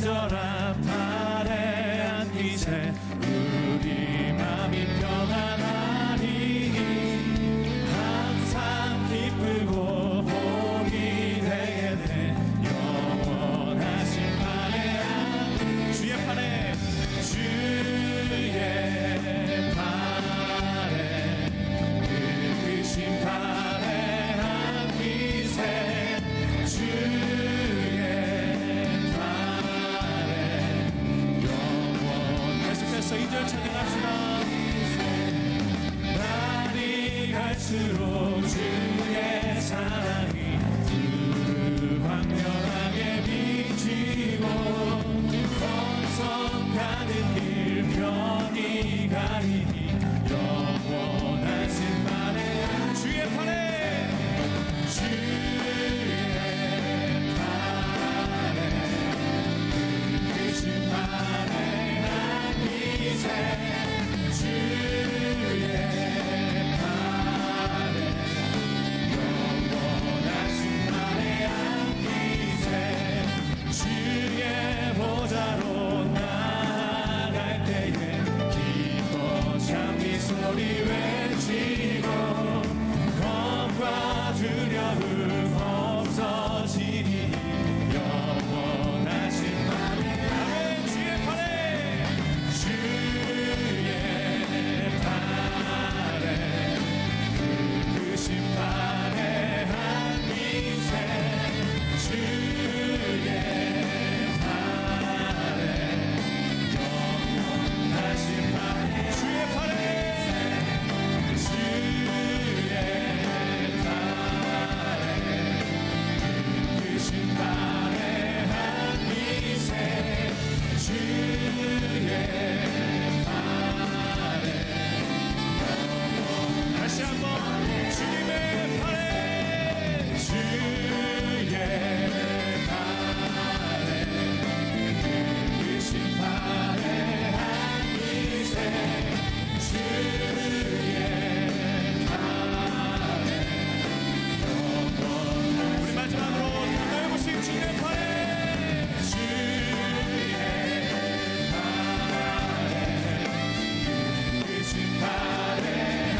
간절한 발에 안기세 우리 맘이 평안하니 항상 기쁘고 복이 되겠네 영원하신 판에 주의 판에 크신 판에 안기세 주의 판에 영원 계속해서 2절 찬양합시다. 날이 갈수록 주의 사랑이 푸르 광명하게 비치고 번성 가는 길 편히 가리니 영원하신 판에 주의 판에 크신 판에 안기세 주의 판에 영원하신 판에 안기세 주의 보좌로 나아갈 때에 기뻐 찬미 소리 외치고 겁과 두려움 없어지니 영원하신 판에 아멘 주의 판에 크신 판에 안기세 주의 영원하신 판에 주의 판에 크신 판에 안기세 주의 판에 다시 한번 주님의 판에 주의 판에 크신 판에 안기세 주의 판에 우리 마지막으로 넓으신 주의 판에 주의 판에 크신 판에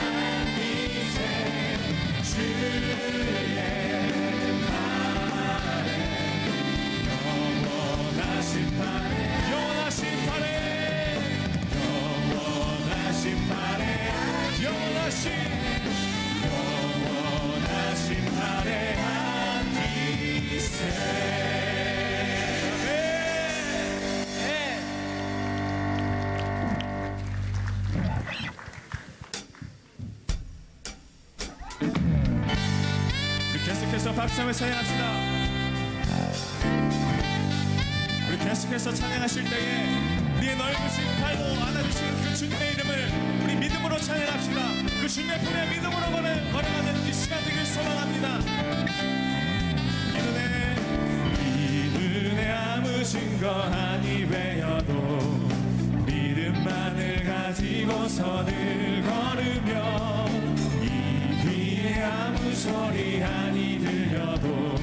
안기세 주의 판에 영원하신 판에 영원하신 판에 영원하신 판에 영원하신 판에 안기세 계속해서 박수하며 찬양합시다. 우리 계속해서 찬양하실 때에 우리의 넓으신 팔로 안아주신 그 주님의 이름을 우리 믿음으로 찬양합시다. 그 주님의 품에 믿음으로 걸어가는 이 시간 되길 소망합니다. 이 눈에 아무 증거 아니 되어도 믿음만을 가지고서는 걸으며 이 귀에 아무 소리 아니 들려도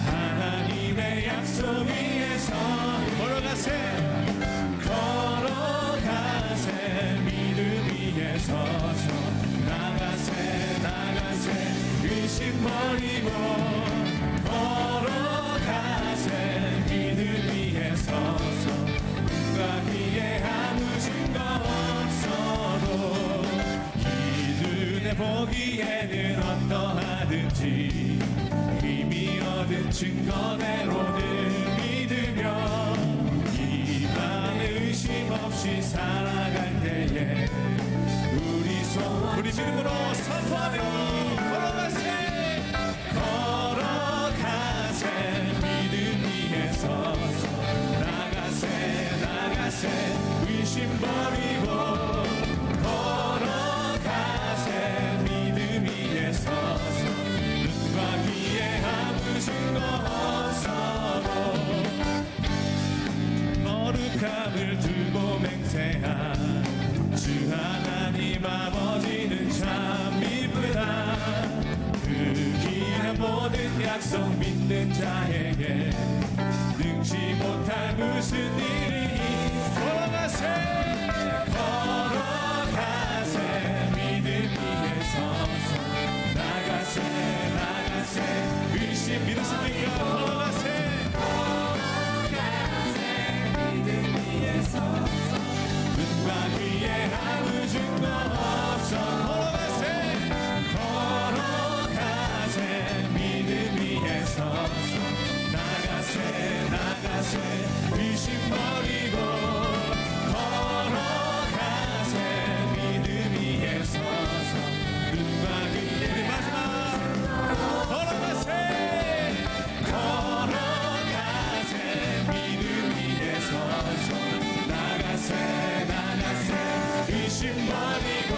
하나님의 약속 위에서 걸어가세 믿음 위에 서서 나가세 의심 버리고 걸어가세 믿음 위에 서서 누가 귀에 아무 증거 없어도 이 눈에 보기에는 어떠하든지 이미 얻은 증거대로는 믿으며 이 밤에 의심 없이 살아갈 때에 우리 믿음으로 선포하며 걸어가세 믿음 위에 서서 나가세 의심 버리고 걸어가세 믿음 위에 서서 눈과 귀에 아무 증거 없어도 거룩함을 두고 맹세한 주 하나님 아버지는 참 이쁘다. 그 귀한 모든 약속 믿는 자에게 능지 못할 무슨 일이 걸어가세 믿음 위에 서서 나가세 의심 믿으십니까? 걸어가세 믿음 위에 서서 눈과 귀에 아무 증거 없어 걸어가세 믿음 위에 서서 나가세 의심 버리고 걸어가세 믿음 위에 서서 눈과 귀에 마지막 걸어가세 믿음 위에 서서 나가세 의심 버리고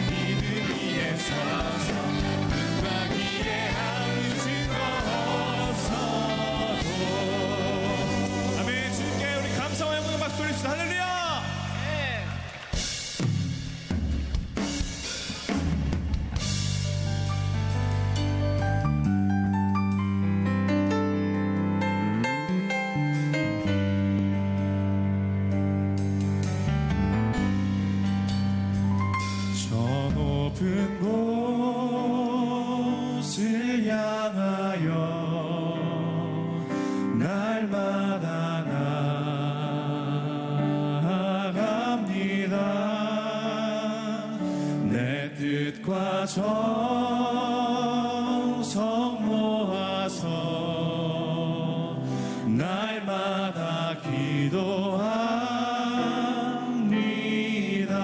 믿음 위에 서서 눈과 귀에 아무 증거 없어도 아멘. 주님께 우리 감사와 영광의 박수 돌립시다. 할렐루야. 저 높은 곳을 향하여 날마다 나아갑니다. 내 뜻과 정성 모아서 날마다 기도합니다.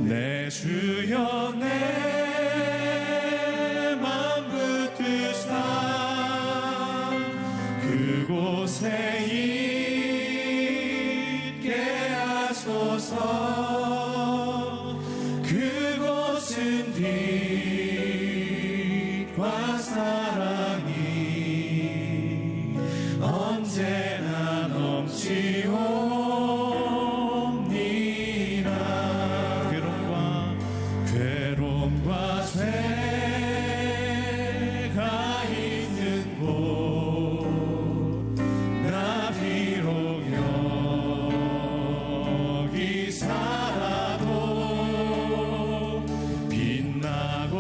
내 주여 내 맘 붙드사 그곳에 있게 하소서. 그곳은 빛과 사랑이 언제나 넘치옵니다. 괴로움과 죄가 있는 곳 나 비록 여기 살아도 빛나고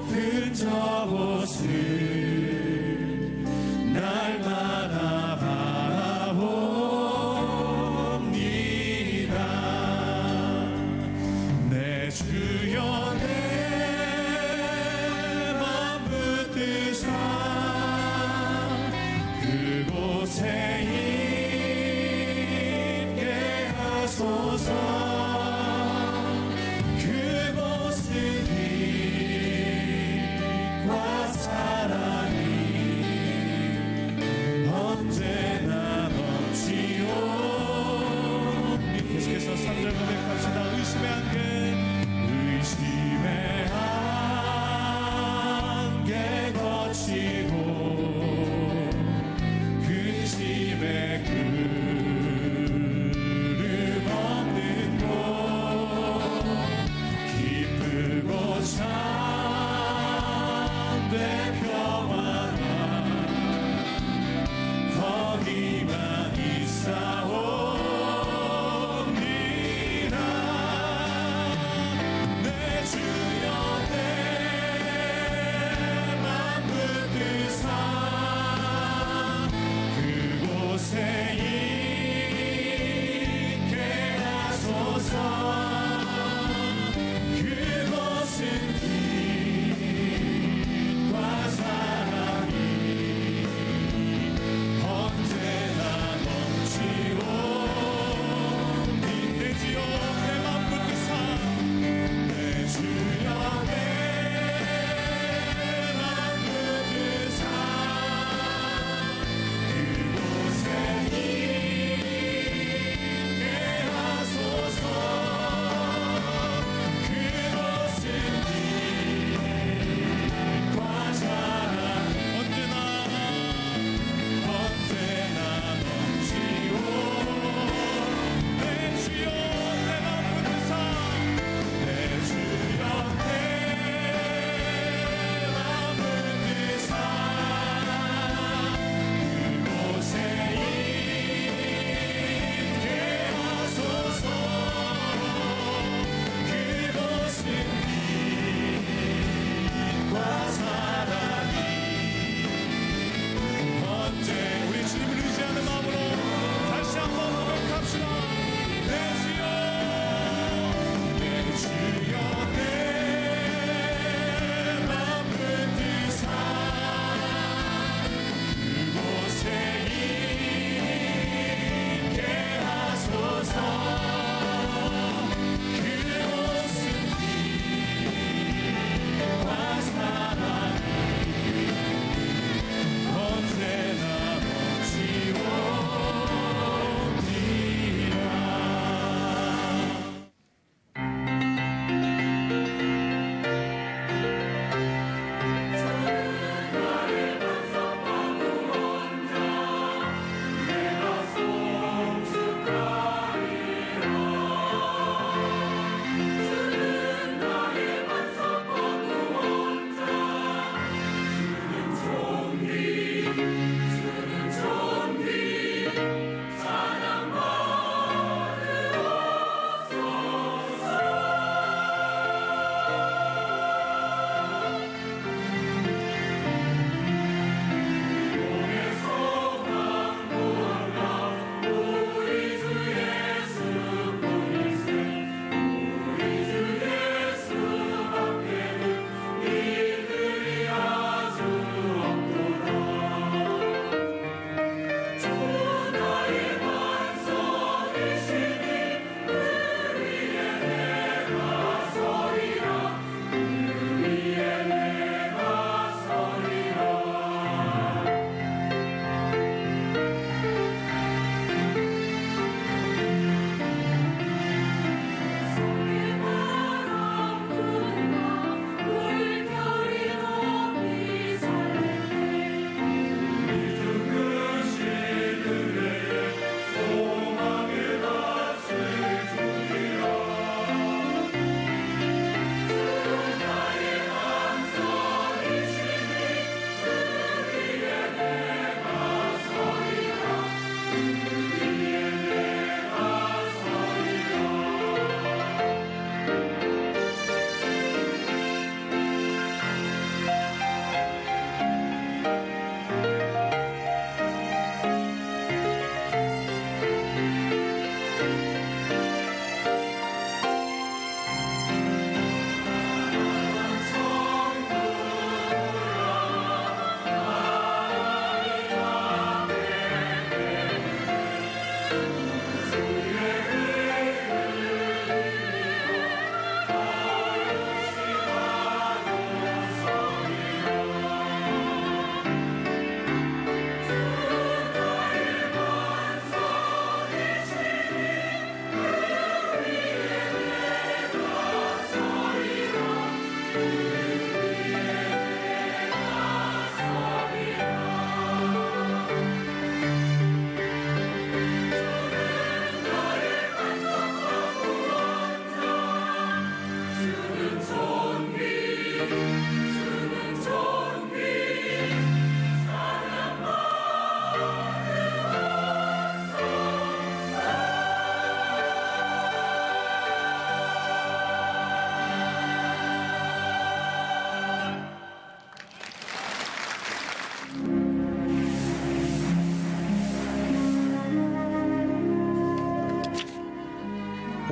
높은 저곳을 날마다 바라봅니다. 내 주여 내 맘 붙드사 그곳에 있게 하소서. 그곳은 빛과 사랑이 언제나 넘치옵니다. 계속해서 3절 고백합시다. 의심의 안개 거치고 근심의 그름 없는 곳 기쁘고 참된 평안한 거기만 있사옵니다. 내 주여 내 맘 붙드사 그곳에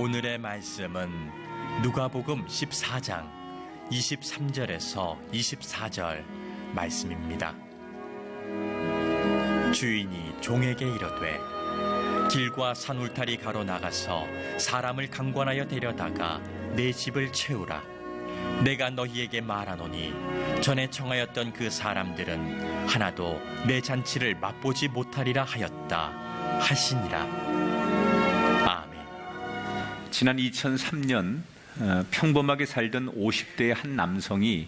오늘의 말씀은 누가복음 14장 23절에서 24절 말씀입니다. 주인이 종에게 이르되 길과 산울타리 가로나가서 사람을 강권하여 데려다가 내 집을 채우라. 내가 너희에게 말하노니 전에 청하였던 그 사람들은 하나도 내 잔치를 맛보지 못하리라 하였다 하시니라. 아멘. 지난 2003년 평범하게 살던 50대의 한 남성이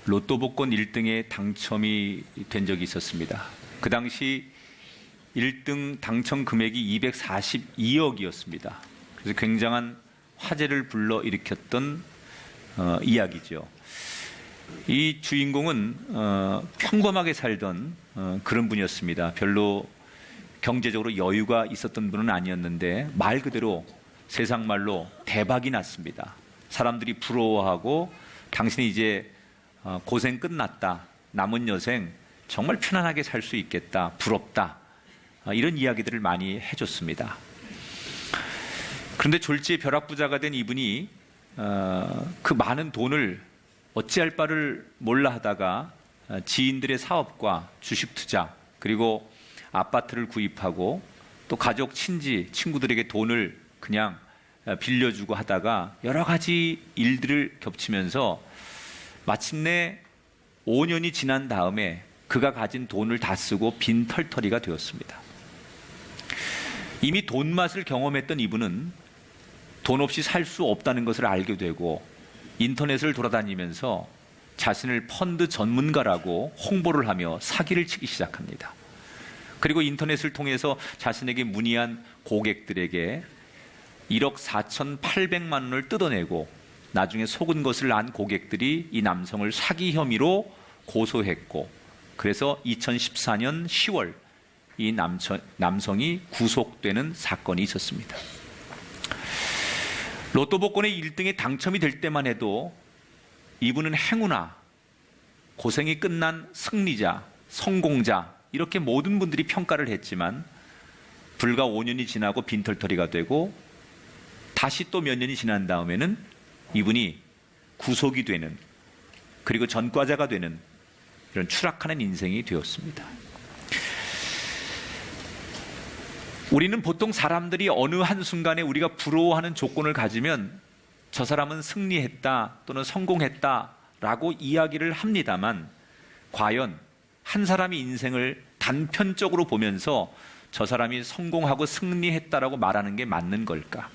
로또 복권 1등에 당첨이 된 적이 있었습니다. 그 당시 1등 당첨 금액이 242억이었습니다. 그래서 굉장한 화제를 불러일으켰던 이야기죠. 이 주인공은 평범하게 살던 그런 분이었습니다. 별로 경제적으로 여유가 있었던 분은 아니었는데 말 그대로 세상 말로 대박이 났습니다. 사람들이 부러워하고 당신이 이제 고생 끝났다. 남은 여생 정말 편안하게 살 수 있겠다. 부럽다. 이런 이야기들을 많이 해줬습니다. 그런데 졸지에 벼락부자가 된 이분이 그 많은 돈을 어찌할 바를 몰라 하다가 지인들의 사업과 주식 투자 그리고 아파트를 구입하고 또 가족, 친지, 친구들에게 돈을 그냥 빌려주고 하다가 여러 가지 일들을 겹치면서 마침내 5년이 지난 다음에 그가 가진 돈을 다 쓰고 빈털터리가 되었습니다. 이미 돈 맛을 경험했던 이분은 돈 없이 살 수 없다는 것을 알게 되고 인터넷을 돌아다니면서 자신을 펀드 전문가라고 홍보를 하며 사기를 치기 시작합니다. 그리고 인터넷을 통해서 자신에게 문의한 고객들에게 1억 4,800만 원을 뜯어내고 나중에 속은 것을 안 고객들이 이 남성을 사기 혐의로 고소했고 그래서 2014년 10월 이 남성이 구속되는 사건이 있었습니다. 로또 복권의 1등에 당첨이 될 때만 해도 이분은 행운아, 고생이 끝난 승리자, 성공자 이렇게 모든 분들이 평가를 했지만 불과 5년이 지나고 빈털터리가 되고 다시 또 몇 년이 지난 다음에는 이분이 구속이 되는 그리고 전과자가 되는 이런 추락하는 인생이 되었습니다. 우리는 보통 사람들이 어느 한순간에 우리가 부러워하는 조건을 가지면 저 사람은 승리했다 또는 성공했다라고 이야기를 합니다만 과연 한 사람의 인생을 단편적으로 보면서 저 사람이 성공하고 승리했다라고 말하는 게 맞는 걸까?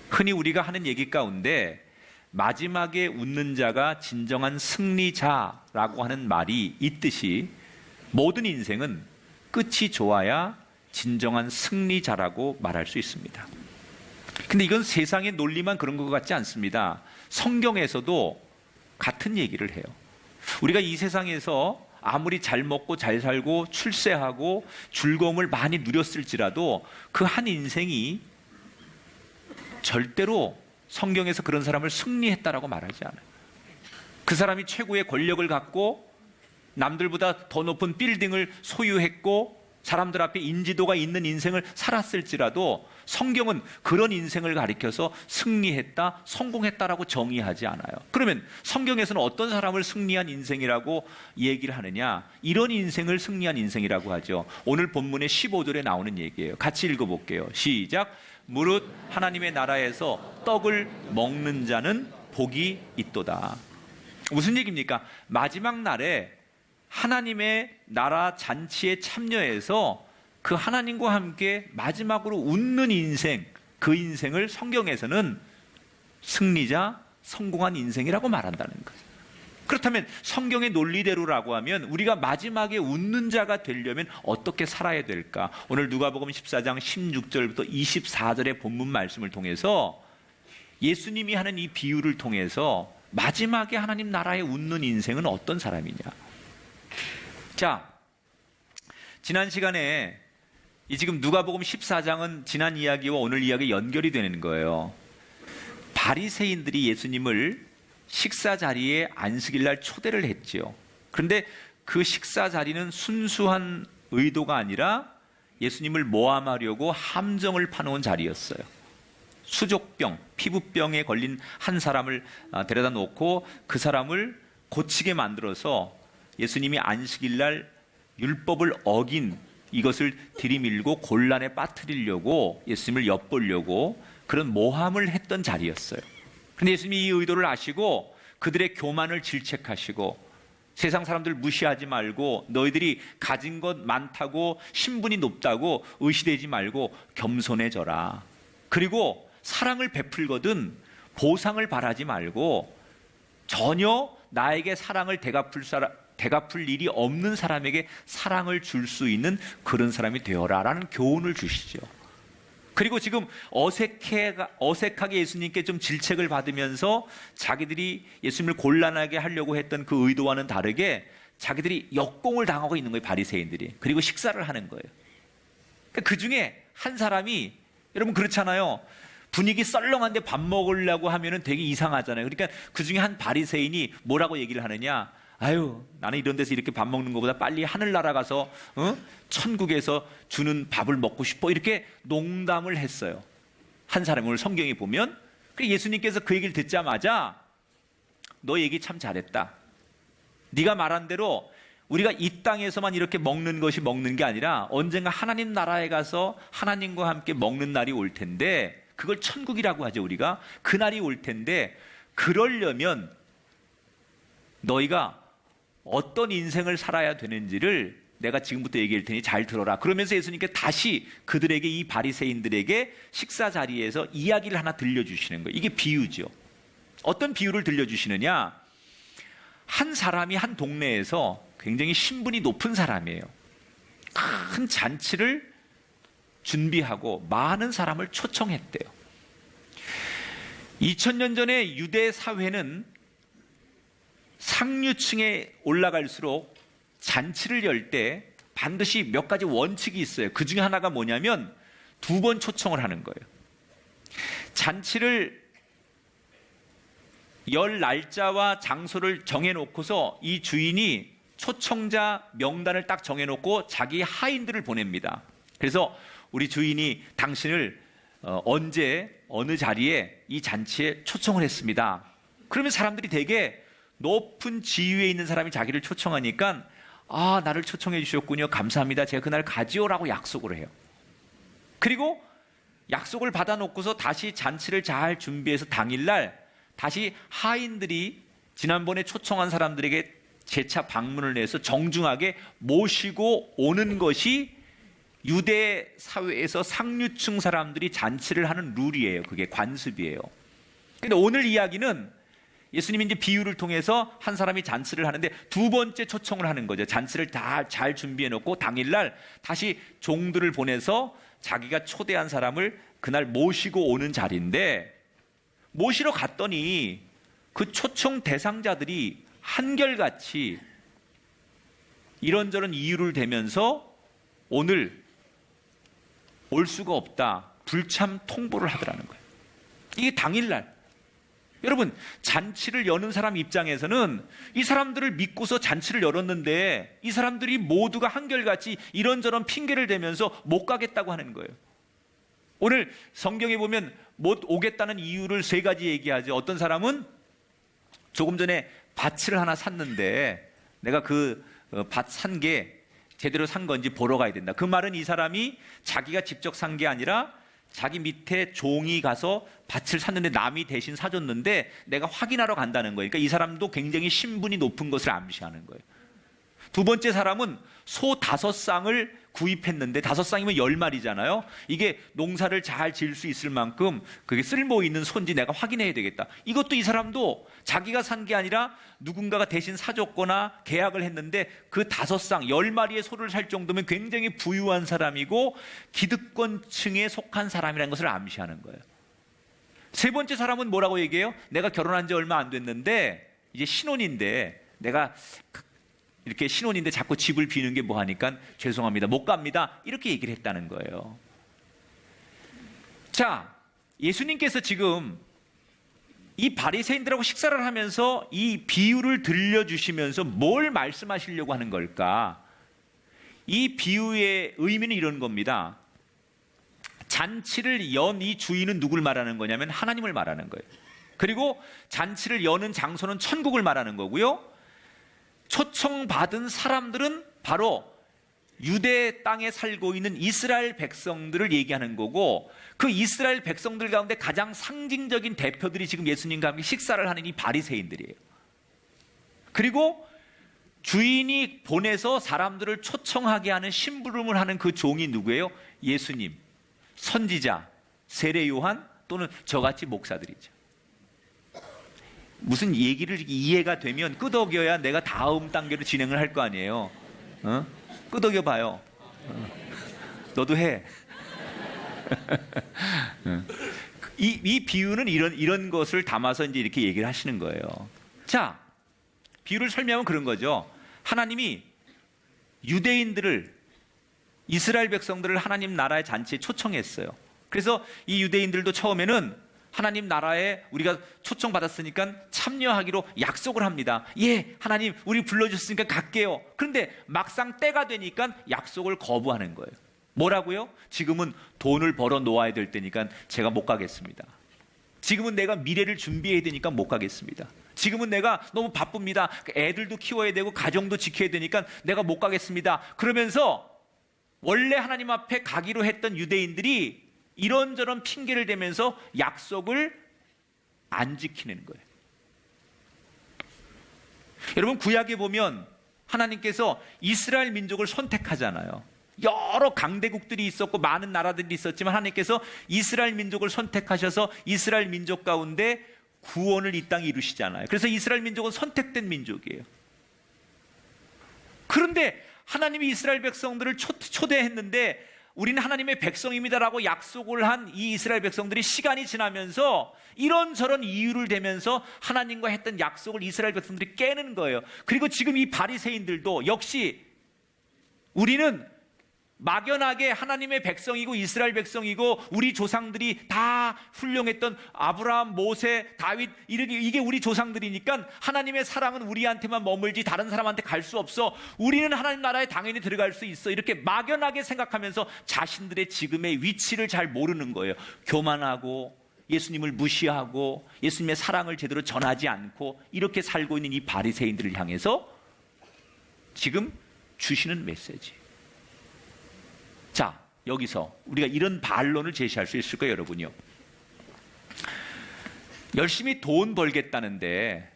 흔히 우리가 하는 얘기 가운데 마지막에 웃는 자가 진정한 승리자라고 하는 말이 있듯이 모든 인생은 끝이 좋아야 진정한 승리자라고 말할 수 있습니다. 근데 이건 세상의 논리만 그런 것 같지 않습니다. 성경에서도 같은 얘기를 해요. 우리가 이 세상에서 아무리 잘 먹고 잘 살고 출세하고 즐거움을 많이 누렸을지라도 그 한 인생이 절대로 성경에서 그런 사람을 승리했다라고 말하지 않아요. 그 사람이 최고의 권력을 갖고 남들보다 더 높은 빌딩을 소유했고 사람들 앞에 인지도가 있는 인생을 살았을지라도 성경은 그런 인생을 가리켜서 승리했다, 성공했다라고 정의하지 않아요. 그러면 성경에서는 어떤 사람을 승리한 인생이라고 얘기를 하느냐? 이런 인생을 승리한 인생이라고 하죠. 오늘 본문의 15절에 나오는 얘기예요. 같이 읽어볼게요. 시작. 무릇 하나님의 나라에서 떡을 먹는 자는 복이 있도다. 무슨 얘기입니까? 마지막 날에 하나님의 나라 잔치에 참여해서 그 하나님과 함께 마지막으로 웃는 인생, 그 인생을 성경에서는 승리자, 성공한 인생이라고 말한다는 거예요. 그렇다면 성경의 논리대로라고 하면 우리가 마지막에 웃는 자가 되려면 어떻게 살아야 될까? 오늘 누가복음 14장 16절부터 24절의 본문 말씀을 통해서 예수님이 하는 이 비유를 통해서 마지막에 하나님 나라에 웃는 인생은 어떤 사람이냐? 자, 지난 시간에 이 지금 누가복음 14장은 지난 이야기와 오늘 이야기 연결이 되는 거예요. 바리새인들이 예수님을 식사 자리에 안식일 날 초대를 했지요. 그런데 그 식사 자리는 순수한 의도가 아니라 예수님을 모함하려고 함정을 파놓은 자리였어요. 수족병, 피부병에 걸린 한 사람을 데려다 놓고 그 사람을 고치게 만들어서 예수님이 안식일 날 율법을 어긴 이것을 들이밀고 곤란에 빠뜨리려고 예수님을 엿보려고 그런 모함을 했던 자리였어요. 그런데 예수님이 이 의도를 아시고 그들의 교만을 질책하시고 세상 사람들 무시하지 말고 너희들이 가진 것 많다고 신분이 높다고 의시되지 말고 겸손해져라. 그리고 사랑을 베풀거든 보상을 바라지 말고 전혀 나에게 사랑을 대갚을 일이 없는 사람에게 사랑을 줄 수 있는 그런 사람이 되어라 라는 교훈을 주시죠. 그리고 지금 어색하게 예수님께 좀 질책을 받으면서 자기들이 예수님을 곤란하게 하려고 했던 그 의도와는 다르게 자기들이 역공을 당하고 있는 거예요, 바리새인들이. 그리고 식사를 하는 거예요. 그 중에 한 사람이, 여러분 그렇잖아요. 분위기 썰렁한데 밥 먹으려고 하면은 되게 이상하잖아요. 그러니까 그 중에 한 바리새인이 뭐라고 얘기를 하느냐? 아유, 나는 이런 데서 이렇게 밥 먹는 것보다 빨리 하늘나라 가서 천국에서 주는 밥을 먹고 싶어. 이렇게 농담을 했어요. 한 사람이 오늘 성경에 보면 예수님께서 그 얘기를 듣자마자 너 얘기 참 잘했다. 네가 말한 대로 우리가 이 땅에서만 이렇게 먹는 것이 먹는 게 아니라 언젠가 하나님 나라에 가서 하나님과 함께 먹는 날이 올 텐데 그걸 천국이라고 하죠, 우리가. 그날이 올 텐데 그러려면 너희가 어떤 인생을 살아야 되는지를 내가 지금부터 얘기할 테니 잘 들어라. 그러면서 예수님께 다시 그들에게, 이 바리새인들에게 식사 자리에서 이야기를 하나 들려주시는 거예요. 이게 비유죠. 어떤 비유를 들려주시느냐? 한 사람이 한 동네에서 굉장히 신분이 높은 사람이에요. 큰 잔치를 준비하고 많은 사람을 초청했대요. 2000년 전에 유대 사회는 상류층에 올라갈수록 잔치를 열 때 반드시 몇 가지 원칙이 있어요. 그 중에 하나가 뭐냐면 2번 초청을 하는 거예요. 잔치를 열 날짜와 장소를 정해놓고서 이 주인이 초청자 명단을 딱 정해놓고 자기 하인들을 보냅니다. 그래서 우리 주인이 당신을 언제 어느 자리에 이 잔치에 초청을 했습니다. 그러면 사람들이 되게 높은 지위에 있는 사람이 자기를 초청하니까 아, 나를 초청해 주셨군요. 감사합니다. 제가 그날 가지요라고 약속을 해요. 그리고 약속을 받아놓고서 다시 잔치를 잘 준비해서 당일날 다시 하인들이 지난번에 초청한 사람들에게 재차 방문을 해서 정중하게 모시고 오는 것이 유대 사회에서 상류층 사람들이 잔치를 하는 룰이에요. 그게 관습이에요. 근데 오늘 이야기는 예수님이 이제 비유를 통해서 한 사람이 잔치를 하는데 2번째 초청을 하는 거죠. 잔치를 다 잘 준비해 놓고 당일날 다시 종들을 보내서 자기가 초대한 사람을 그날 모시고 오는 자리인데, 모시러 갔더니 그 초청 대상자들이 한결같이 이런저런 이유를 대면서 오늘 올 수가 없다, 불참 통보를 하더라는 거예요. 이게 당일날. 여러분, 잔치를 여는 사람 입장에서는 이 사람들을 믿고서 잔치를 열었는데 이 사람들이 모두가 한결같이 이런저런 핑계를 대면서 못 가겠다고 하는 거예요. 오늘 성경에 보면 못 오겠다는 이유를 3가지 얘기하죠. 어떤 사람은 조금 전에 밭을 하나 샀는데 내가 그 밭 산 게 제대로 산 건지 보러 가야 된다. 그 말은 이 사람이 자기가 직접 산 게 아니라 자기 밑에 종이 가서 밭을 샀는데 남이 대신 사줬는데 내가 확인하러 간다는 거예요. 그러니까 이 사람도 굉장히 신분이 높은 것을 암시하는 거예요. 2번째 사람은 소 5쌍을 구입했는데 5쌍이면 10마리잖아요. 이게 농사를 잘 지을 수 있을 만큼 그게 쓸모 있는 소인지 내가 확인해야 되겠다. 이것도 이 사람도 자기가 산 게 아니라 누군가가 대신 사줬거나 계약을 했는데 그 5쌍, 10마리의 소를 살 정도면 굉장히 부유한 사람이고 기득권층에 속한 사람이라는 것을 암시하는 거예요. 3번째 사람은 뭐라고 얘기해요? 내가 결혼한 지 얼마 안 됐는데 이제 신혼인데 내가 이렇게 신혼인데 자꾸 집을 비는 게 뭐 하니까 죄송합니다, 못 갑니다, 이렇게 얘기를 했다는 거예요. 자, 예수님께서 지금 이 바리새인들하고 식사를 하면서 이 비유를 들려주시면서 뭘 말씀하시려고 하는 걸까? 이 비유의 의미는 이런 겁니다. 잔치를 연 이 주인은 누굴 말하는 거냐면 하나님을 말하는 거예요. 그리고 잔치를 여는 장소는 천국을 말하는 거고요. 초청받은 사람들은 바로 유대 땅에 살고 있는 이스라엘 백성들을 얘기하는 거고, 그 이스라엘 백성들 가운데 가장 상징적인 대표들이 지금 예수님과 함께 식사를 하는 이 바리새인들이에요. 그리고 주인이 보내서 사람들을 초청하게 하는 심부름을 하는 그 종이 누구예요? 예수님, 선지자, 세례 요한 또는 저같이 목사들이죠. 무슨 얘기를 이해가 되면 끄덕여야 내가 다음 단계로 진행을 할 거 아니에요. 끄덕여 봐요. 너도 해. 이 비유는 이런 것을 담아서 이제 이렇게 얘기를 하시는 거예요. 자, 비유를 설명하면 그런 거죠. 하나님이 유대인들을, 이스라엘 백성들을 하나님 나라의 잔치에 초청했어요. 그래서 이 유대인들도 처음에는 하나님 나라에 우리가 초청받았으니까 참여하기로 약속을 합니다. 예, 하나님 우리 불러주셨으니까 갈게요. 그런데 막상 때가 되니까 약속을 거부하는 거예요. 뭐라고요? 지금은 돈을 벌어 놓아야 될 때니까 제가 못 가겠습니다. 지금은 내가 미래를 준비해야 되니까 못 가겠습니다. 지금은 내가 너무 바쁩니다. 애들도 키워야 되고 가정도 지켜야 되니까 내가 못 가겠습니다. 그러면서 원래 하나님 앞에 가기로 했던 유대인들이 이런저런 핑계를 대면서 약속을 안 지키는 거예요. 여러분, 구약에 보면 하나님께서 이스라엘 민족을 선택하잖아요. 여러 강대국들이 있었고 많은 나라들이 있었지만 하나님께서 이스라엘 민족을 선택하셔서 이스라엘 민족 가운데 구원을 이 땅에 이루시잖아요. 그래서 이스라엘 민족은 선택된 민족이에요. 그런데 하나님이 이스라엘 백성들을 초대했는데 우리는 하나님의 백성입니다라고 약속을 한 이 이스라엘 백성들이 시간이 지나면서 이런저런 이유를 대면서 하나님과 했던 약속을 이스라엘 백성들이 깨는 거예요. 그리고 지금 이 바리새인들도 역시 우리는 막연하게 하나님의 백성이고 이스라엘 백성이고 우리 조상들이 다 훌륭했던 아브라함, 모세, 다윗, 이게 우리 조상들이니까 하나님의 사랑은 우리한테만 머물지 다른 사람한테 갈 수 없어. 우리는 하나님 나라에 당연히 들어갈 수 있어. 이렇게 막연하게 생각하면서 자신들의 지금의 위치를 잘 모르는 거예요. 교만하고 예수님을 무시하고 예수님의 사랑을 제대로 전하지 않고 이렇게 살고 있는 이 바리새인들을 향해서 지금 주시는 메시지. 자, 여기서 우리가 이런 반론을 제시할 수 있을 거예요, 여러분요. 열심히 돈 벌겠다는데,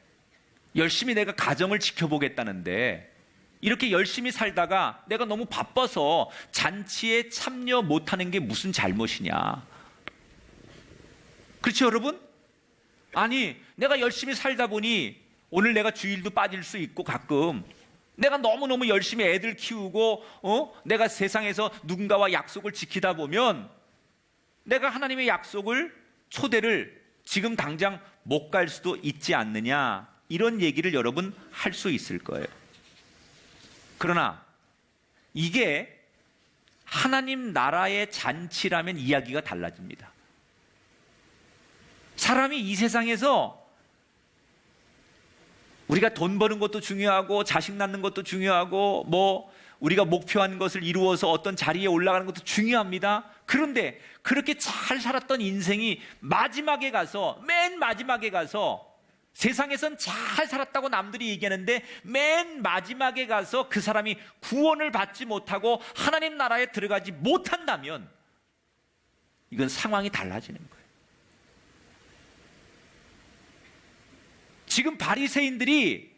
열심히 내가 가정을 지켜보겠다는데, 이렇게 열심히 살다가 내가 너무 바빠서 잔치에 참여 못하는 게 무슨 잘못이냐. 그렇죠, 여러분? 아니, 내가 열심히 살다 보니 오늘 내가 주일도 빠질 수 있고 가끔 내가 너무너무 열심히 애들 키우고 내가 세상에서 누군가와 약속을 지키다 보면 내가 하나님의 약속을, 초대를 지금 당장 못 갈 수도 있지 않느냐, 이런 얘기를 여러분 할 수 있을 거예요. 그러나 이게 하나님 나라의 잔치라면 이야기가 달라집니다. 사람이 이 세상에서 우리가 돈 버는 것도 중요하고 자식 낳는 것도 중요하고 우리가 목표한 것을 이루어서 어떤 자리에 올라가는 것도 중요합니다. 그런데 그렇게 잘 살았던 인생이 마지막에 가서, 맨 마지막에 가서, 세상에선 잘 살았다고 남들이 얘기하는데 맨 마지막에 가서 그 사람이 구원을 받지 못하고 하나님 나라에 들어가지 못한다면 이건 상황이 달라지는 거예요. 지금 바리새인들이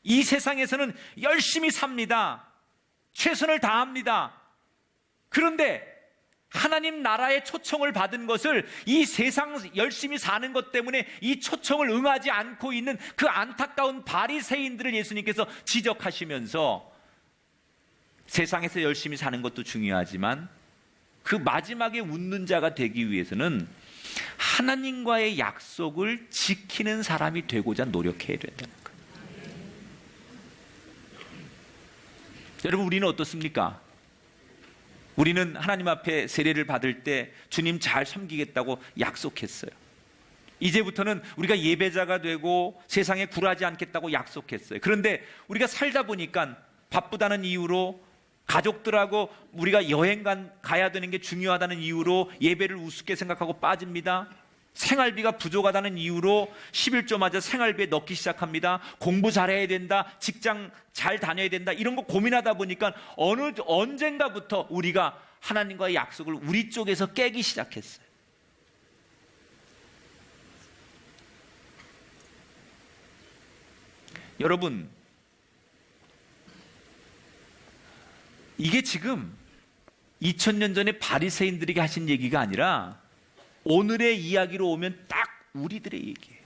이 세상에서는 열심히 삽니다. 최선을 다합니다. 그런데 하나님 나라의 초청을 받은 것을 이 세상 열심히 사는 것 때문에 이 초청을 응하지 않고 있는 그 안타까운 바리새인들을 예수님께서 지적하시면서 세상에서 열심히 사는 것도 중요하지만 그 마지막에 웃는 자가 되기 위해서는 하나님과의 약속을 지키는 사람이 되고자 노력해야 된다는 거예요. 여러분, 우리는 어떻습니까? 우리는 하나님 앞에 세례를 받을 때 주님 잘 섬기겠다고 약속했어요. 이제부터는 우리가 예배자가 되고 세상에 굴하지 않겠다고 약속했어요. 그런데 우리가 살다 보니까 바쁘다는 이유로 가족들하고 우리가 여행 가야 되는 게 중요하다는 이유로 예배를 우습게 생각하고 빠집니다. 생활비가 부족하다는 이유로 11조마저 생활비에 넣기 시작합니다. 공부 잘해야 된다, 직장 잘 다녀야 된다, 이런 거 고민하다 보니까 언젠가부터 우리가 하나님과의 약속을 우리 쪽에서 깨기 시작했어요. 여러분, 이게 지금 2000년 전에 바리새인들에게 하신 얘기가 아니라 오늘의 이야기로 오면 딱 우리들의 얘기예요.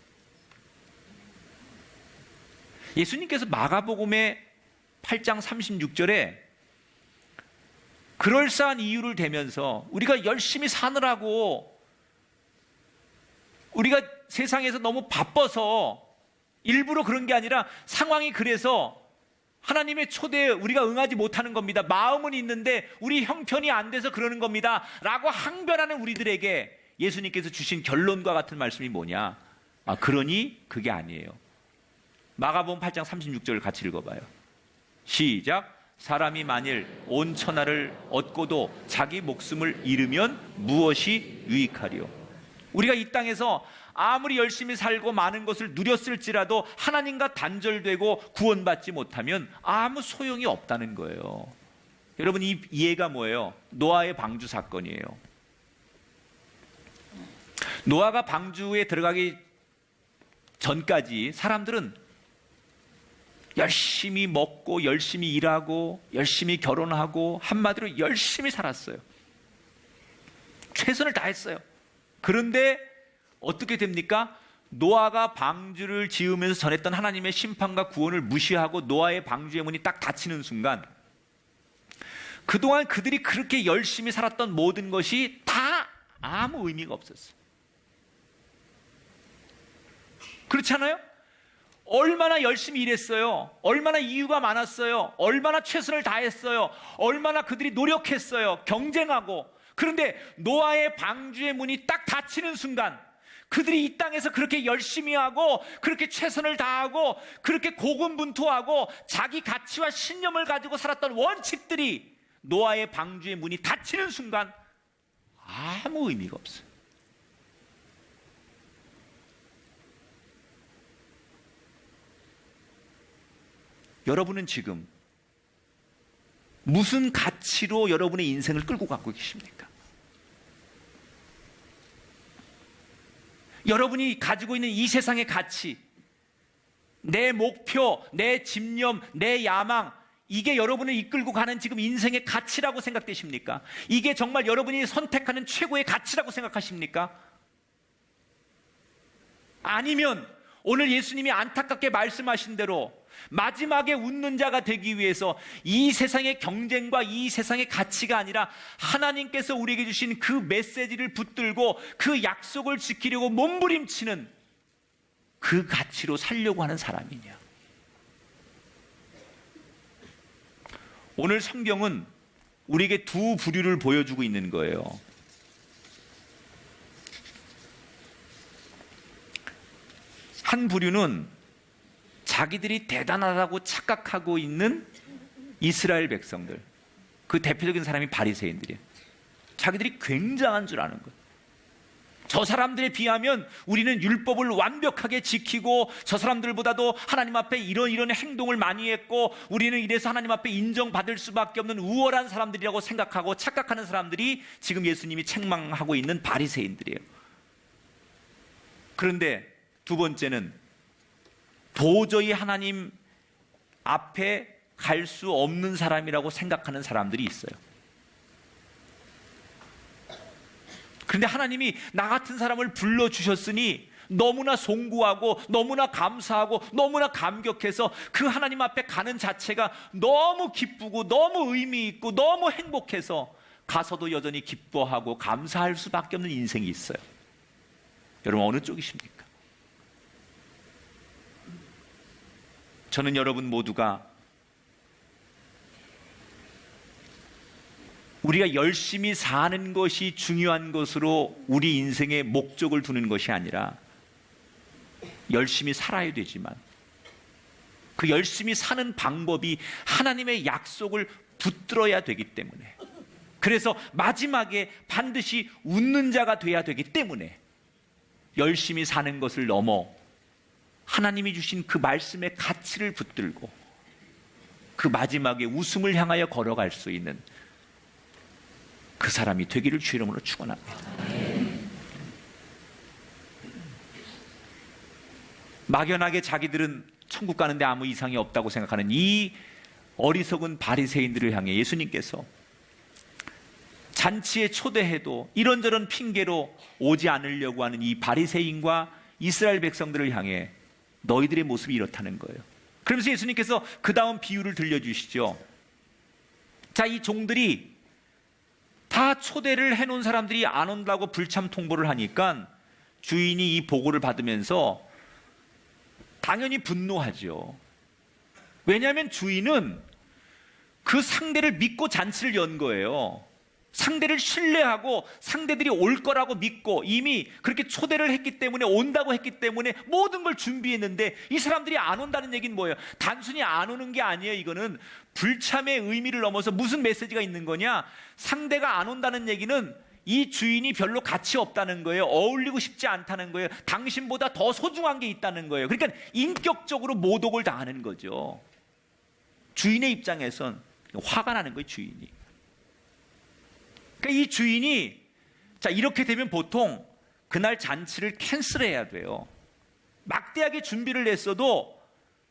예수님께서 마가복음의 8장 36절에 그럴싸한 이유를 대면서 우리가 열심히 사느라고 우리가 세상에서 너무 바빠서 일부러 그런 게 아니라 상황이 그래서 하나님의 초대에 우리가 응하지 못하는 겁니다. 마음은 있는데 우리 형편이 안 돼서 그러는 겁니다. 라고 항변하는 우리들에게 예수님께서 주신 결론과 같은 말씀이 뭐냐? 그러니 그게 아니에요. 마가복음 8장 36절을 같이 읽어봐요. 시작. 사람이 만일 온 천하를 얻고도 자기 목숨을 잃으면 무엇이 유익하리요? 우리가 이 땅에서 아무리 열심히 살고 많은 것을 누렸을지라도 하나님과 단절되고 구원받지 못하면 아무 소용이 없다는 거예요. 여러분, 이 이해가 뭐예요? 노아의 방주 사건이에요. 노아가 방주에 들어가기 전까지 사람들은 열심히 먹고 열심히 일하고 열심히 결혼하고 한마디로 열심히 살았어요. 최선을 다했어요. 그런데 어떻게 됩니까? 노아가 방주를 지으면서 전했던 하나님의 심판과 구원을 무시하고 노아의 방주의 문이 딱 닫히는 순간 그동안 그들이 그렇게 열심히 살았던 모든 것이 다 아무 의미가 없었어요. 그렇지 않아요? 얼마나 열심히 일했어요. 얼마나 이유가 많았어요. 얼마나 최선을 다했어요. 얼마나 그들이 노력했어요. 경쟁하고. 그런데 노아의 방주의 문이 딱 닫히는 순간 그들이 이 땅에서 그렇게 열심히 하고 그렇게 최선을 다하고 그렇게 고군분투하고 자기 가치와 신념을 가지고 살았던 원칙들이 노아의 방주의 문이 닫히는 순간 아무 의미가 없어요. 여러분은 지금 무슨 가치로 여러분의 인생을 끌고 가고 계십니까? 여러분이 가지고 있는 이 세상의 가치, 내 목표, 내 집념, 내 야망, 이게 여러분을 이끌고 가는 지금 인생의 가치라고 생각되십니까? 이게 정말 여러분이 선택하는 최고의 가치라고 생각하십니까? 아니면 오늘 예수님이 안타깝게 말씀하신 대로 마지막에 웃는 자가 되기 위해서 이 세상의 경쟁과 이 세상의 가치가 아니라 하나님께서 우리에게 주신 그 메시지를 붙들고 그 약속을 지키려고 몸부림치는 그 가치로 살려고 하는 사람이냐? 오늘 성경은 우리에게 두 부류를 보여주고 있는 거예요. 한 부류는 자기들이 대단하다고 착각하고 있는 이스라엘 백성들, 그 대표적인 사람이 바리새인들이에요. 자기들이 굉장한 줄 아는 거예요. 저 사람들에 비하면 우리는 율법을 완벽하게 지키고 저 사람들보다도 하나님 앞에 이런 행동을 많이 했고 우리는 이래서 하나님 앞에 인정받을 수밖에 없는 우월한 사람들이라고 생각하고 착각하는 사람들이 지금 예수님이 책망하고 있는 바리새인들이에요. 그런데 두 번째는 도저히 하나님 앞에 갈 수 없는 사람이라고 생각하는 사람들이 있어요. 그런데 하나님이 나 같은 사람을 불러주셨으니 너무나 송구하고 너무나 감사하고 너무나 감격해서 그 하나님 앞에 가는 자체가 너무 기쁘고 너무 의미 있고 너무 행복해서 가서도 여전히 기뻐하고 감사할 수밖에 없는 인생이 있어요. 여러분, 어느 쪽이십니까? 저는 여러분 모두가 우리가 열심히 사는 것이 중요한 것으로 우리 인생의 목적을 두는 것이 아니라 열심히 살아야 되지만 그 열심히 사는 방법이 하나님의 약속을 붙들어야 되기 때문에, 그래서 마지막에 반드시 웃는 자가 돼야 되기 때문에 열심히 사는 것을 넘어 하나님이 주신 그 말씀의 가치를 붙들고 그 마지막에 웃음을 향하여 걸어갈 수 있는 그 사람이 되기를 주 이름으로 축원합니다. 막연하게 자기들은 천국 가는데 아무 이상이 없다고 생각하는 이 어리석은 바리새인들을 향해 예수님께서 잔치에 초대해도 이런저런 핑계로 오지 않으려고 하는 이 바리새인과 이스라엘 백성들을 향해 너희들의 모습이 이렇다는 거예요. 그러면서 예수님께서 그 다음 비유를 들려주시죠. 자, 이 종들이 다 초대를 해놓은 사람들이 안 온다고 불참 통보를 하니까 주인이 이 보고를 받으면서 당연히 분노하죠. 왜냐하면 주인은 그 상대를 믿고 잔치를 연 거예요. 상대를 신뢰하고 상대들이 올 거라고 믿고 이미 그렇게 초대를 했기 때문에, 온다고 했기 때문에 모든 걸 준비했는데 이 사람들이 안 온다는 얘기는 뭐예요? 단순히 안 오는 게 아니에요. 이거는 불참의 의미를 넘어서 무슨 메시지가 있는 거냐? 상대가 안 온다는 얘기는 이 주인이 별로 가치 없다는 거예요. 어울리고 싶지 않다는 거예요. 당신보다 더 소중한 게 있다는 거예요. 그러니까 인격적으로 모독을 당하는 거죠. 주인의 입장에선 화가 나는 거예요, 주인이. 그러니까 이 주인이, 자, 이렇게 되면 보통 그날 잔치를 캔슬해야 돼요. 막대하게 준비를 했어도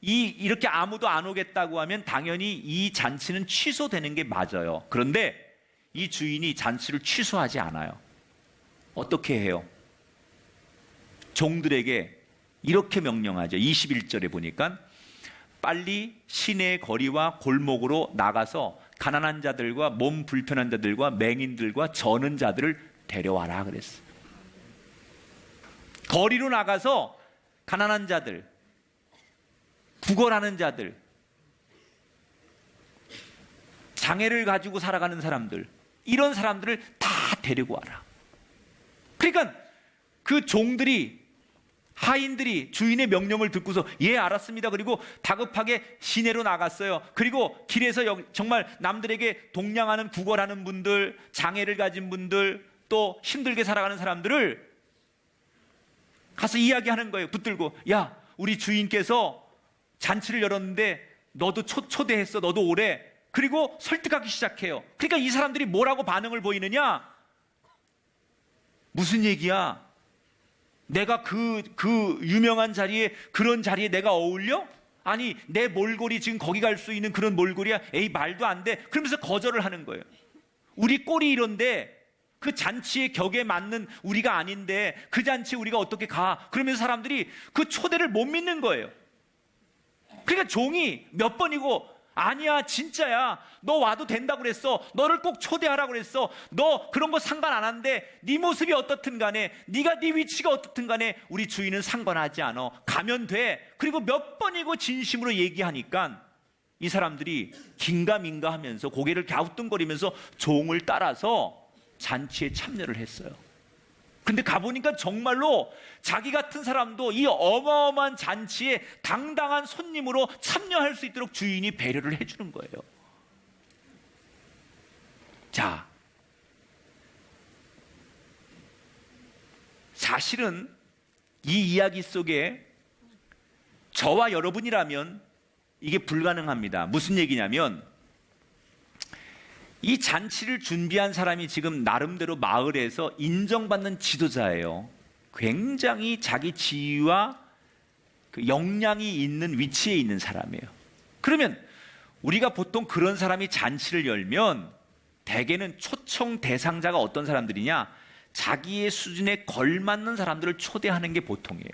이렇게 아무도 안 오겠다고 하면 당연히 이 잔치는 취소되는 게 맞아요. 그런데 이 주인이 잔치를 취소하지 않아요. 어떻게 해요? 종들에게 이렇게 명령하죠. 21절에 보니까 빨리 시내 거리와 골목으로 나가서 가난한 자들과 몸 불편한 자들과 맹인들과 저는 자들을 데려와라 그랬어요. 거리로 나가서 가난한 자들, 구걸하는 자들, 장애를 가지고 살아가는 사람들, 이런 사람들을 다 데리고 와라. 그러니까 그 종들이, 하인들이 주인의 명령을 듣고서 예, 알았습니다. 그리고 다급하게 시내로 나갔어요. 그리고 길에서 정말 남들에게 동냥하는, 구걸하는 분들, 장애를 가진 분들, 또 힘들게 살아가는 사람들을 가서 이야기하는 거예요. 붙들고, 야, 우리 주인께서 잔치를 열었는데 너도 초대했어. 너도 오래. 그리고 설득하기 시작해요. 그러니까 이 사람들이 뭐라고 반응을 보이느냐? 무슨 얘기야? 내가 그 유명한 자리에, 그런 자리에 내가 어울려? 아니, 내 몰골이 지금 거기 갈 수 있는 그런 몰골이야? 에이, 말도 안 돼. 그러면서 거절을 하는 거예요. 우리 꼴이 이런데 그 잔치의 격에 맞는 우리가 아닌데 그 잔치에 우리가 어떻게 가? 그러면서 사람들이 그 초대를 못 믿는 거예요. 그러니까 종이 몇 번이고, 아니야, 진짜야, 너 와도 된다고 그랬어, 너를 꼭 초대하라고 그랬어, 너 그런 거 상관 안 한대, 네 모습이 어떻든 간에, 네가 네 위치가 어떻든 간에 우리 주인은 상관하지 않아, 가면 돼. 그리고 몇 번이고 진심으로 얘기하니까 이 사람들이 긴가민가 하면서 고개를 갸우뚱거리면서 종을 따라서 잔치에 참여를 했어요. 근데 가보니까 정말로 자기 같은 사람도 이 어마어마한 잔치에 당당한 손님으로 참여할 수 있도록 주인이 배려를 해주는 거예요. 자, 사실은 이 이야기 속에 저와 여러분이라면 이게 불가능합니다. 무슨 얘기냐면, 이 잔치를 준비한 사람이 지금 나름대로 마을에서 인정받는 지도자예요. 굉장히 자기 지위와 그 역량이 있는 위치에 있는 사람이에요. 그러면 우리가 보통 그런 사람이 잔치를 열면 대개는 초청 대상자가 어떤 사람들이냐? 자기의 수준에 걸맞는 사람들을 초대하는 게 보통이에요.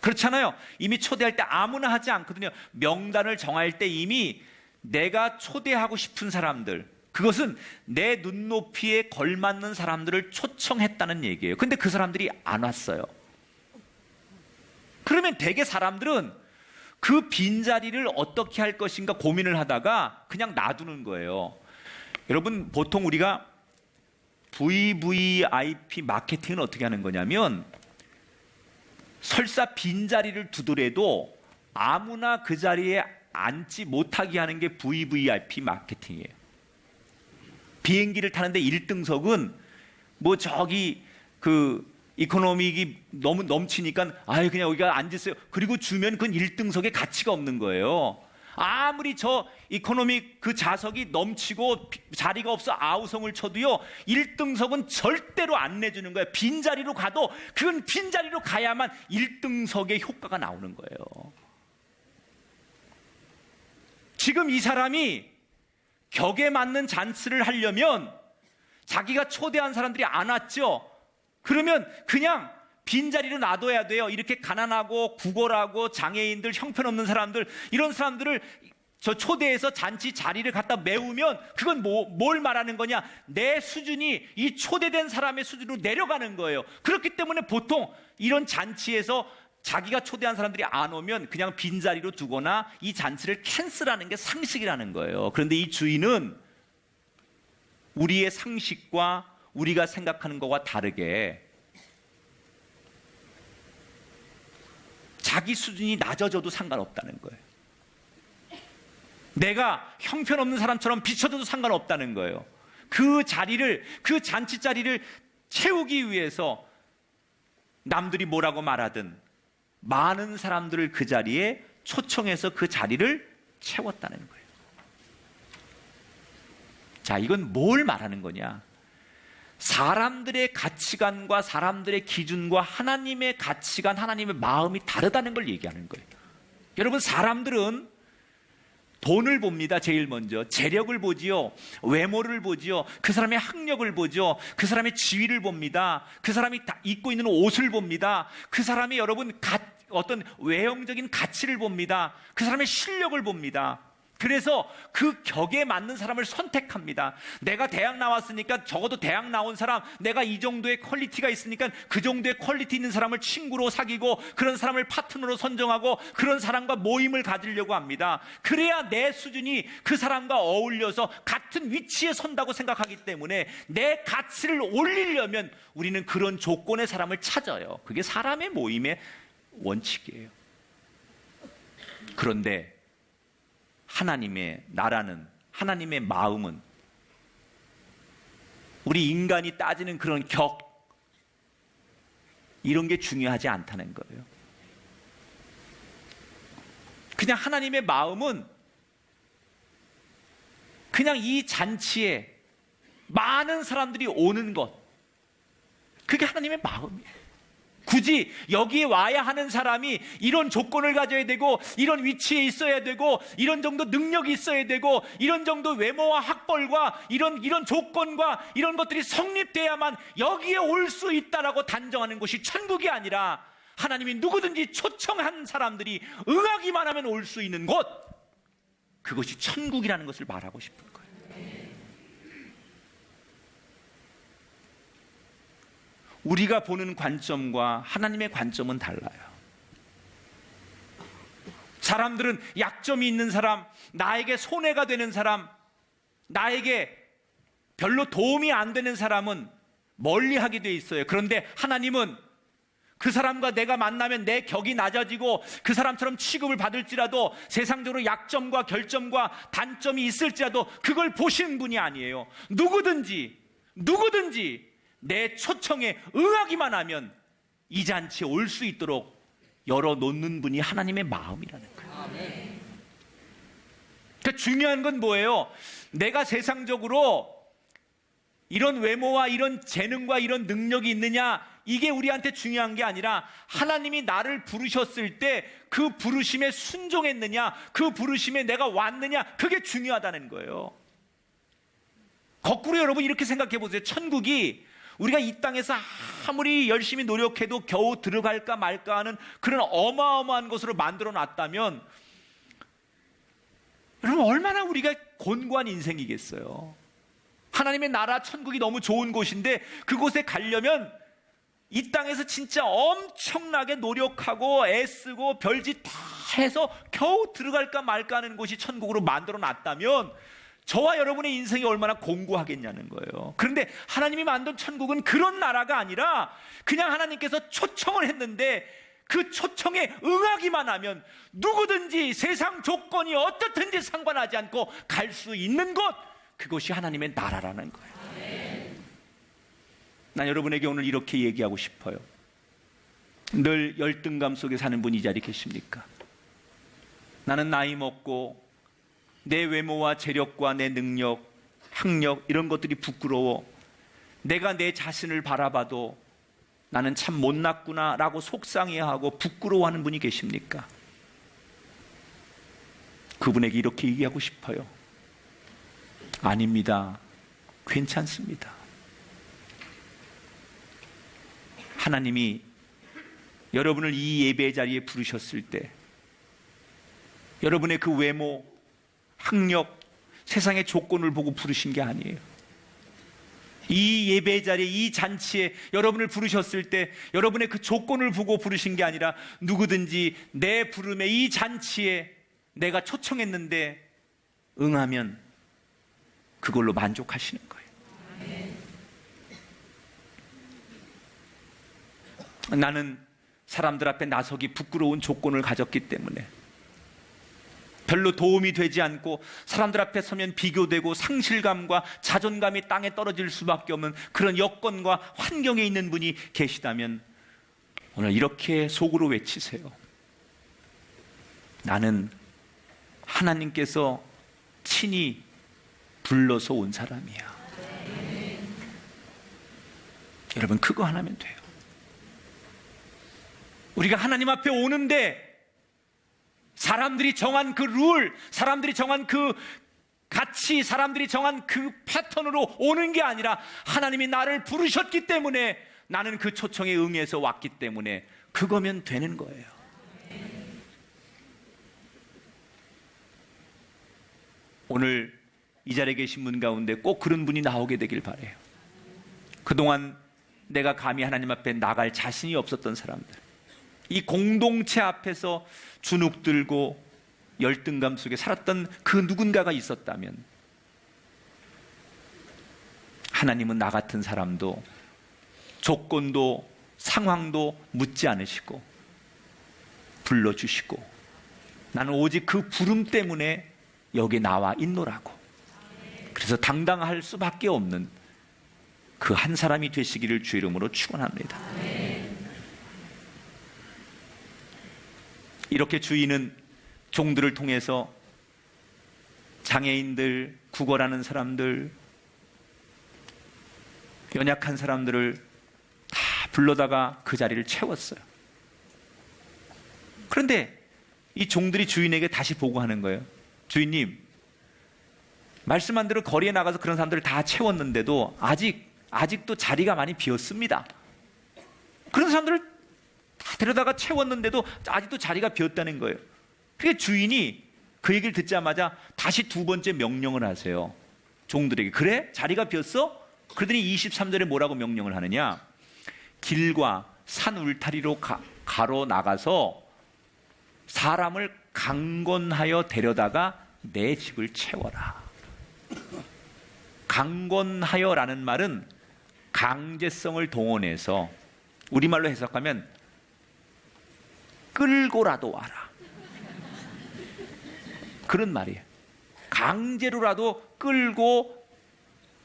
그렇잖아요. 이미 초대할 때 아무나 하지 않거든요. 명단을 정할 때 이미 내가 초대하고 싶은 사람들, 그것은 내 눈높이에 걸맞는 사람들을 초청했다는 얘기예요. 근데 그 사람들이 안 왔어요. 그러면 대개 사람들은 그 빈자리를 어떻게 할 것인가 고민을 하다가 그냥 놔두는 거예요. 여러분, 보통 우리가 VVIP 마케팅은 어떻게 하는 거냐면, 설사 빈자리를 두더라도 아무나 그 자리에 앉지 못하게 하는 게 VVIP 마케팅이에요. 비행기를 타는데 1등석은 뭐 저기 그 이코노믹이 너무 넘치니까 아유 그냥 여기가 앉으세요. 그리고 주면 그건 1등석의 가치가 없는 거예요. 아무리 저 이코노믹 그 좌석이 넘치고 자리가 없어 아우성을 쳐도요 1등석은 절대로 안 내주는 거예요. 빈자리로 가도 그건 빈자리로 가야만 1등석의 효과가 나오는 거예요. 지금 이 사람이 격에 맞는 잔치를 하려면 자기가 초대한 사람들이 안 왔죠. 그러면 그냥 빈자리로 놔둬야 돼요. 이렇게 가난하고 구걸하고 장애인들, 형편없는 사람들, 이런 사람들을 저 초대해서 잔치 자리를 갖다 메우면 그건 뭘 말하는 거냐? 내 수준이 이 초대된 사람의 수준으로 내려가는 거예요. 그렇기 때문에 보통 이런 잔치에서 자기가 초대한 사람들이 안 오면 그냥 빈자리로 두거나 이 잔치를 캔슬하는 게 상식이라는 거예요. 그런데 이 주인은 우리의 상식과 우리가 생각하는 것과 다르게 자기 수준이 낮아져도 상관없다는 거예요. 내가 형편없는 사람처럼 비춰져도 상관없다는 거예요. 그 자리를, 그 잔치 자리를 채우기 위해서 남들이 뭐라고 말하든 많은 사람들을 그 자리에 초청해서 그 자리를 채웠다는 거예요. 자, 이건 뭘 말하는 거냐? 사람들의 가치관과 사람들의 기준과 하나님의 가치관, 하나님의 마음이 다르다는 걸 얘기하는 거예요. 여러분, 사람들은 돈을 봅니다. 제일 먼저 재력을 보지요, 외모를 보지요, 그 사람의 학력을 보죠, 그 사람의 지위를 봅니다, 그 사람이 입고 있는 옷을 봅니다, 그 사람이 여러분 어떤 외형적인 가치를 봅니다, 그 사람의 실력을 봅니다. 그래서 그 격에 맞는 사람을 선택합니다. 내가 대학 나왔으니까 적어도 대학 나온 사람, 내가 이 정도의 퀄리티가 있으니까 그 정도의 퀄리티 있는 사람을 친구로 사귀고 그런 사람을 파트너로 선정하고 그런 사람과 모임을 가지려고 합니다. 그래야 내 수준이 그 사람과 어울려서 같은 위치에 선다고 생각하기 때문에 내 가치를 올리려면 우리는 그런 조건의 사람을 찾아요. 그게 사람의 모임의 원칙이에요. 그런데 하나님의 나라는, 하나님의 마음은 우리 인간이 따지는 그런 격, 이런 게 중요하지 않다는 거예요. 그냥 하나님의 마음은 그냥 이 잔치에 많은 사람들이 오는 것, 그게 하나님의 마음이에요. 굳이 여기에 와야 하는 사람이 이런 조건을 가져야 되고 이런 위치에 있어야 되고 이런 정도 능력이 있어야 되고 이런 정도 외모와 학벌과 이런 조건과 이런 것들이 성립돼야만 여기에 올 수 있다라고 단정하는 곳이 천국이 아니라 하나님이 누구든지 초청한 사람들이 응하기만 하면 올 수 있는 곳, 그것이 천국이라는 것을 말하고 싶은 거예요. 우리가 보는 관점과 하나님의 관점은 달라요. 사람들은 약점이 있는 사람, 나에게 손해가 되는 사람, 나에게 별로 도움이 안 되는 사람은 멀리하게 돼 있어요. 그런데 하나님은 그 사람과 내가 만나면 내 격이 낮아지고 그 사람처럼 취급을 받을지라도 세상적으로 약점과 결점과 단점이 있을지라도 그걸 보시는 분이 아니에요. 누구든지 내 초청에 응하기만 하면 이 잔치에 올 수 있도록 열어놓는 분이 하나님의 마음이라는 거예요. 그러니까 중요한 건 뭐예요? 내가 세상적으로 이런 외모와 이런 재능과 이런 능력이 있느냐, 이게 우리한테 중요한 게 아니라 하나님이 나를 부르셨을 때 그 부르심에 순종했느냐, 그 부르심에 내가 왔느냐, 그게 중요하다는 거예요. 거꾸로 여러분 이렇게 생각해 보세요. 천국이 우리가 이 땅에서 아무리 열심히 노력해도 겨우 들어갈까 말까 하는 그런 어마어마한 것으로 만들어 놨다면 여러분 얼마나 우리가 곤고한 인생이겠어요. 하나님의 나라 천국이 너무 좋은 곳인데 그곳에 가려면 이 땅에서 진짜 엄청나게 노력하고 애쓰고 별짓 다 해서 겨우 들어갈까 말까 하는 곳이 천국으로 만들어 놨다면 저와 여러분의 인생이 얼마나 공고하겠냐는 거예요. 그런데 하나님이 만든 천국은 그런 나라가 아니라 그냥 하나님께서 초청을 했는데 그 초청에 응하기만 하면 누구든지 세상 조건이 어떻든지 상관하지 않고 갈 수 있는 곳, 그것이 하나님의 나라라는 거예요. 난 여러분에게 오늘 이렇게 얘기하고 싶어요. 늘 열등감 속에 사는 분이 이 자리에 계십니까? 나는 나이 먹고 내 외모와 재력과 내 능력, 학력 이런 것들이 부끄러워. 내가 내 자신을 바라봐도 나는 참 못났구나 라고 속상해하고 부끄러워하는 분이 계십니까? 그분에게 이렇게 얘기하고 싶어요. 아닙니다. 괜찮습니다. 하나님이 여러분을 이 예배 자리에 부르셨을 때 여러분의 그 외모, 학력, 세상의 조건을 보고 부르신 게 아니에요. 이 예배 자리에, 이 잔치에 여러분을 부르셨을 때 여러분의 그 조건을 보고 부르신 게 아니라 누구든지 내 부름에, 이 잔치에 내가 초청했는데 응하면 그걸로 만족하시는 거예요. 나는 사람들 앞에 나서기 부끄러운 조건을 가졌기 때문에 별로 도움이 되지 않고 사람들 앞에 서면 비교되고 상실감과 자존감이 땅에 떨어질 수밖에 없는 그런 여건과 환경에 있는 분이 계시다면 오늘 이렇게 속으로 외치세요. 나는 하나님께서 친히 불러서 온 사람이야. 여러분, 그거 하나면 돼요. 우리가 하나님 앞에 오는데 사람들이 정한 그 룰, 사람들이 정한 그 가치, 사람들이 정한 그 패턴으로 오는 게 아니라 하나님이 나를 부르셨기 때문에 나는 그 초청에 응해서 왔기 때문에 그거면 되는 거예요. 오늘 이 자리에 계신 분 가운데 꼭 그런 분이 나오게 되길 바라요. 그동안 내가 감히 하나님 앞에 나갈 자신이 없었던 사람들, 이 공동체 앞에서 주눅 들고 열등감 속에 살았던 그 누군가가 있었다면 하나님은 나 같은 사람도 조건도 상황도 묻지 않으시고 불러주시고 나는 오직 그 부름 때문에 여기 나와 있노라고. 그래서 당당할 수밖에 없는 그 한 사람이 되시기를 주 이름으로 축원합니다. 이렇게 주인은 종들을 통해서 장애인들, 구걸하는 사람들, 연약한 사람들을 다 불러다가 그 자리를 채웠어요. 그런데 이 종들이 주인에게 다시 보고하는 거예요. 주인님, 말씀한 대로 거리에 나가서 그런 사람들을 다 채웠는데도 아직도 자리가 많이 비었습니다. 그런 사람들을 다 데려다가 채웠는데도 아직도 자리가 비었다는 거예요. 그게 주인이 그 얘기를 듣자마자 다시 두 번째 명령을 하세요. 종들에게. 그래? 자리가 비었어? 그러더니 23절에 뭐라고 명령을 하느냐? 길과 산 울타리로 가로 나가서 사람을 강권하여 데려다가 내 집을 채워라. 강권하여라는 말은 강제성을 동원해서 우리말로 해석하면 끌고라도 와라. 그런 말이에요. 강제로라도 끌고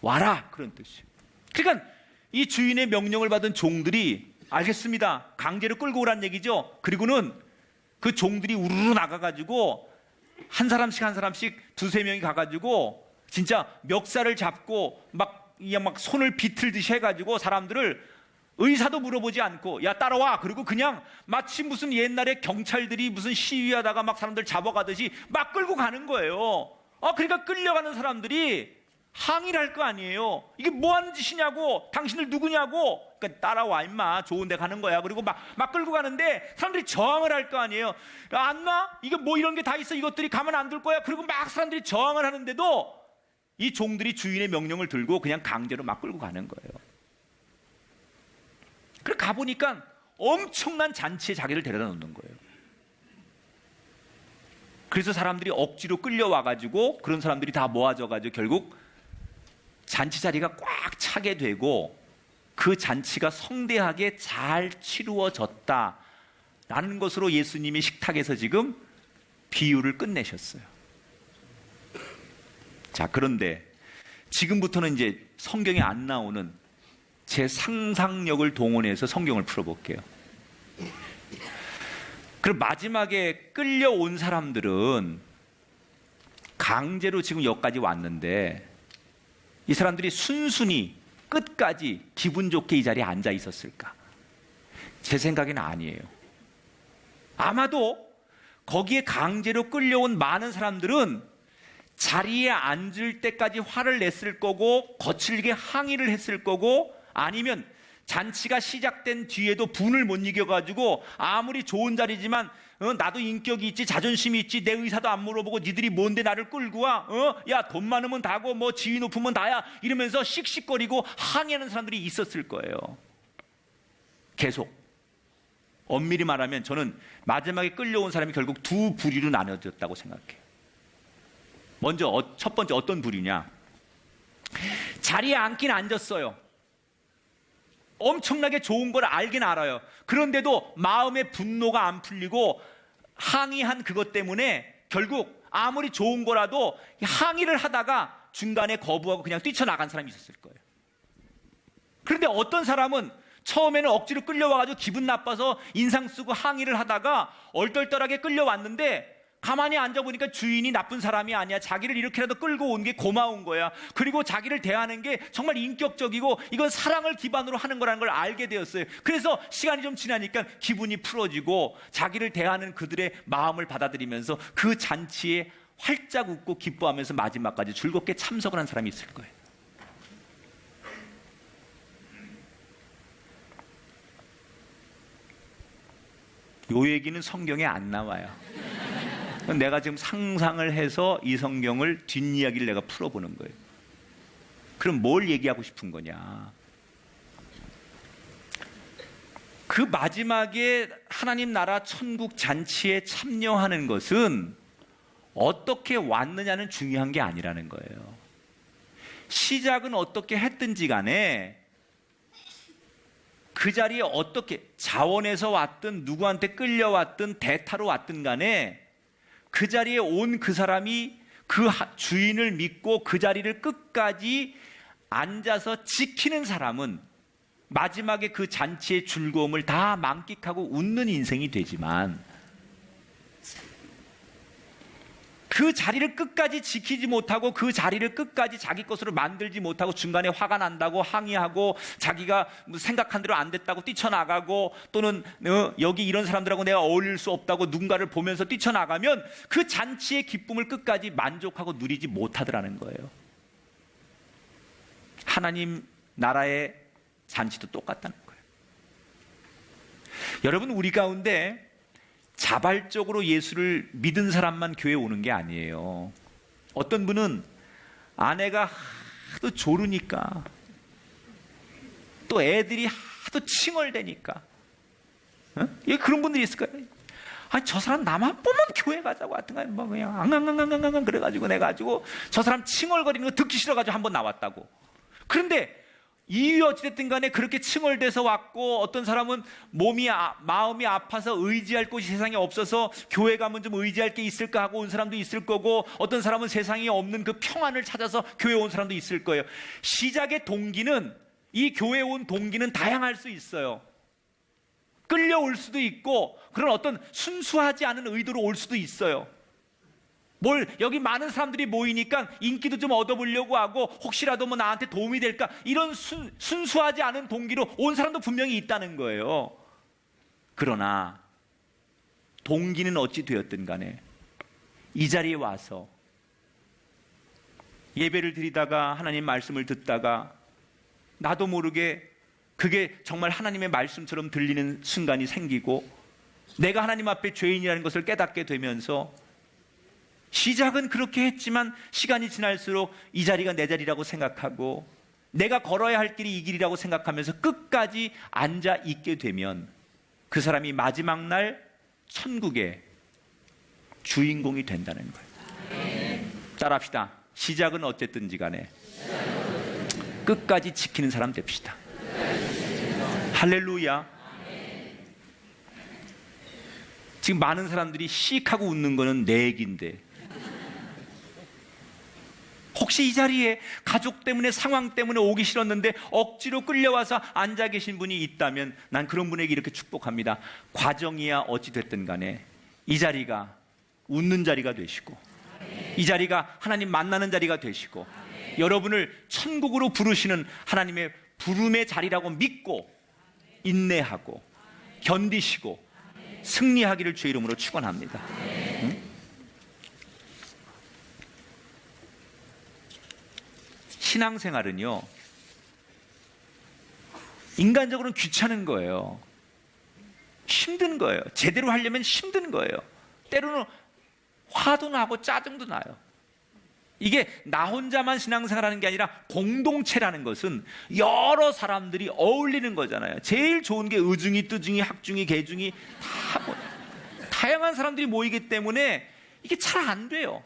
와라. 그런 뜻이에요. 그러니까 이 주인의 명령을 받은 종들이 알겠습니다. 강제로 끌고 오란 얘기죠. 그리고는 그 종들이 우르르 나가가지고 한 사람씩 두세 명이 가가지고 진짜 멱살을 잡고 막 손을 비틀듯이 해가지고 사람들을 의사도 물어보지 않고 야 따라와. 그리고 그냥 마치 무슨 옛날에 경찰들이 무슨 시위하다가 막 사람들 잡아가듯이 막 끌고 가는 거예요. 그러니까 끌려가는 사람들이 항의를 할 거 아니에요. 이게 뭐 하는 짓이냐고, 당신들 누구냐고. 그러니까 따라와 임마, 좋은 데 가는 거야. 그리고 막 끌고 가는데 사람들이 저항을 할 거 아니에요. 야, 안 놔? 이게 뭐 이런 게 다 있어. 이것들이 가만 안 둘 거야. 그리고 막 사람들이 저항을 하는데도 이 종들이 주인의 명령을 들고 그냥 강제로 막 끌고 가는 거예요. 그래 가보니까 엄청난 잔치에 자기를 데려다 놓는 거예요. 그래서 사람들이 억지로 끌려와가지고 그런 사람들이 다 모아져가지고 결국 잔치 자리가 꽉 차게 되고 그 잔치가 성대하게 잘 치루어졌다라는 라는 것으로 예수님이 식탁에서 지금 비유를 끝내셨어요. 자, 그런데 지금부터는 이제 성경에 안 나오는 제 상상력을 동원해서 성경을 풀어볼게요. 그럼 마지막에 끌려온 사람들은 강제로 지금 여기까지 왔는데 이 사람들이 순순히 끝까지 기분 좋게 이 자리에 앉아 있었을까? 제 생각에는 아니에요. 아마도 거기에 강제로 끌려온 많은 사람들은 자리에 앉을 때까지 화를 냈을 거고 거칠게 항의를 했을 거고 아니면 잔치가 시작된 뒤에도 분을 못 이겨가지고 아무리 좋은 자리지만 나도 인격이 있지 자존심이 있지 내 의사도 안 물어보고 니들이 뭔데 나를 끌고 와? 야, 돈 많으면 다고 뭐 지위 높으면 다야 이러면서 씩씩거리고 항의하는 사람들이 있었을 거예요. 계속 엄밀히 말하면 저는 마지막에 끌려온 사람이 결국 두 부류로 나눠졌다고 생각해요. 먼저 첫 번째 어떤 부류냐? 자리에 앉긴 앉았어요. 엄청나게 좋은 걸 알긴 알아요. 그런데도 마음의 분노가 안 풀리고 항의한 그것 때문에 결국 아무리 좋은 거라도 항의를 하다가 중간에 거부하고 그냥 뛰쳐나간 사람이 있었을 거예요. 그런데 어떤 사람은 처음에는 억지로 끌려와가지고 기분 나빠서 인상 쓰고 항의를 하다가 얼떨떨하게 끌려왔는데 가만히 앉아보니까 주인이 나쁜 사람이 아니야. 자기를 이렇게라도 끌고 온 게 고마운 거야. 그리고 자기를 대하는 게 정말 인격적이고 이건 사랑을 기반으로 하는 거라는 걸 알게 되었어요. 그래서 시간이 좀 지나니까 기분이 풀어지고 자기를 대하는 그들의 마음을 받아들이면서 그 잔치에 활짝 웃고 기뻐하면서 마지막까지 즐겁게 참석을 한 사람이 있을 거예요. 요 얘기는 성경에 안 나와요. 내가 지금 상상을 해서 이 성경을 뒷이야기를 내가 풀어보는 거예요. 그럼 뭘 얘기하고 싶은 거냐? 그 마지막에 하나님 나라 천국 잔치에 참여하는 것은 어떻게 왔느냐는 중요한 게 아니라는 거예요. 시작은 어떻게 했든지 간에 그 자리에 어떻게 자원에서 왔든 누구한테 끌려왔든 대타로 왔든 간에 그 자리에 온 그 사람이 그 주인을 믿고 그 자리를 끝까지 앉아서 지키는 사람은 마지막에 그 잔치의 즐거움을 다 만끽하고 웃는 인생이 되지만 그 자리를 끝까지 지키지 못하고 그 자리를 끝까지 자기 것으로 만들지 못하고 중간에 화가 난다고 항의하고 자기가 생각한 대로 안 됐다고 뛰쳐나가고 또는 여기 이런 사람들하고 내가 어울릴 수 없다고 누군가를 보면서 뛰쳐나가면 그 잔치의 기쁨을 끝까지 만족하고 누리지 못하더라는 거예요. 하나님 나라의 잔치도 똑같다는 거예요. 여러분, 우리 가운데 자발적으로 예수를 믿은 사람만 교회에 오는 게 아니에요. 어떤 분은 아내가 하도 조르니까 또 애들이 하도 칭얼대니까 그런 분들이 있을 거예요. 아니, 저 사람 나만 보면 교회 가자고 하여튼가 뭐 그냥 앙앙앙앙앙 그래가지고 내가 가지고 저 사람 칭얼거리는 거 듣기 싫어가지고 한번 나왔다고. 그런데 이유 어찌됐든 간에 그렇게 칭얼대서 왔고 어떤 사람은 마음이 아파서 의지할 곳이 세상에 없어서 교회 가면 좀 의지할 게 있을까 하고 온 사람도 있을 거고 어떤 사람은 세상에 없는 그 평안을 찾아서 교회에 온 사람도 있을 거예요. 시작의 동기는 이 교회에 온 동기는 다양할 수 있어요. 끌려올 수도 있고 그런 어떤 순수하지 않은 의도로 올 수도 있어요. 여기 많은 사람들이 모이니까 인기도 좀 얻어보려고 하고 혹시라도 뭐 나한테 도움이 될까 이런 순수하지 않은 동기로 온 사람도 분명히 있다는 거예요. 그러나 동기는 어찌 되었든 간에 이 자리에 와서 예배를 드리다가 하나님 말씀을 듣다가 나도 모르게 그게 정말 하나님의 말씀처럼 들리는 순간이 생기고 내가 하나님 앞에 죄인이라는 것을 깨닫게 되면서 시작은 그렇게 했지만 시간이 지날수록 이 자리가 내 자리라고 생각하고 내가 걸어야 할 길이 이 길이라고 생각하면서 끝까지 앉아 있게 되면 그 사람이 마지막 날 천국의 주인공이 된다는 거예요. 따라합시다. 시작은 어쨌든지 간에 끝까지 지키는 사람 됩시다. 할렐루야. 지금 많은 사람들이 씩 하고 웃는 거는 내 얘기인데, 혹시 이 자리에 가족 때문에, 상황 때문에 오기 싫었는데 억지로 끌려와서 앉아 계신 분이 있다면 난 그런 분에게 이렇게 축복합니다. 과정이야 어찌 됐든 간에 이 자리가 웃는 자리가 되시고, 이 자리가 하나님 만나는 자리가 되시고, 여러분을 천국으로 부르시는 하나님의 부름의 자리라고 믿고 인내하고 견디시고 승리하기를 주의 이름으로 축원합니다. 응? 신앙생활은요, 인간적으로는 귀찮은 거예요. 힘든 거예요. 제대로 하려면 힘든 거예요. 때로는 화도 나고 짜증도 나요. 이게 나 혼자만 신앙생활하는 게 아니라 공동체라는 것은 여러 사람들이 어울리는 거잖아요. 제일 좋은 게 의중이, 뜨중이, 학중이, 개중이 다양한 사람들이 모이기 때문에 이게 잘 안 돼요.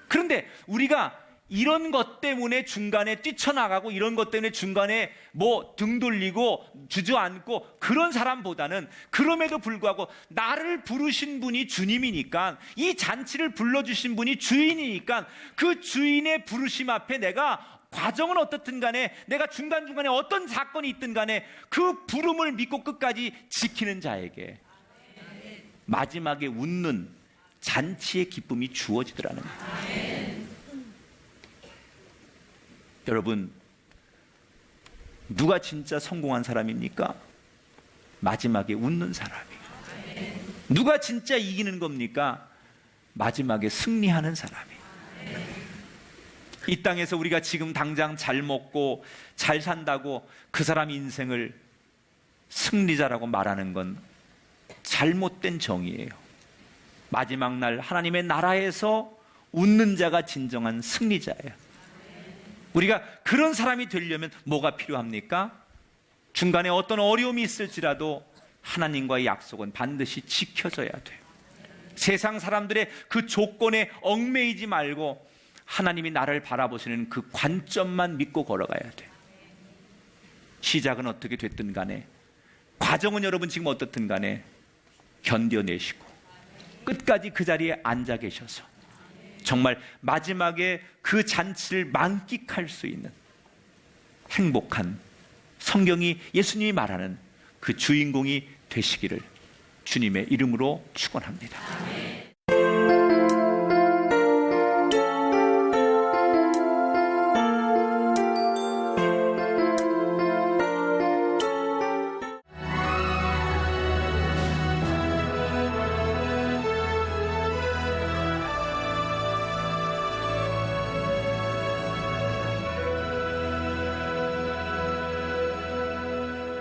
그런데 우리가 이런 것 때문에 중간에 뛰쳐나가고 이런 것 때문에 중간에 뭐 등 돌리고 주저앉고 그런 사람보다는, 그럼에도 불구하고 나를 부르신 분이 주님이니까, 이 잔치를 불러주신 분이 주인이니까 그 주인의 부르심 앞에 내가 과정은 어떻든 간에, 내가 중간중간에 어떤 사건이 있든 간에 그 부름을 믿고 끝까지 지키는 자에게 마지막에 웃는 잔치의 기쁨이 주어지더라는 거예요. 여러분, 누가 진짜 성공한 사람입니까? 마지막에 웃는 사람이에요. 누가 진짜 이기는 겁니까? 마지막에 승리하는 사람이에요. 이 땅에서 우리가 지금 당장 잘 먹고 잘 산다고 그 사람 인생을 승리자라고 말하는 건 잘못된 정의예요. 마지막 날 하나님의 나라에서 웃는 자가 진정한 승리자예요. 우리가 그런 사람이 되려면 뭐가 필요합니까? 중간에 어떤 어려움이 있을지라도 하나님과의 약속은 반드시 지켜져야 돼요. 세상 사람들의 그 조건에 얽매이지 말고 하나님이 나를 바라보시는 그 관점만 믿고 걸어가야 돼요. 시작은 어떻게 됐든 간에, 과정은 여러분 지금 어떻든 간에 견뎌내시고 끝까지 그 자리에 앉아 계셔서 정말 마지막에 그 잔치를 만끽할 수 있는 행복한, 성경이, 예수님이 말하는 그 주인공이 되시기를 주님의 이름으로 축원합니다.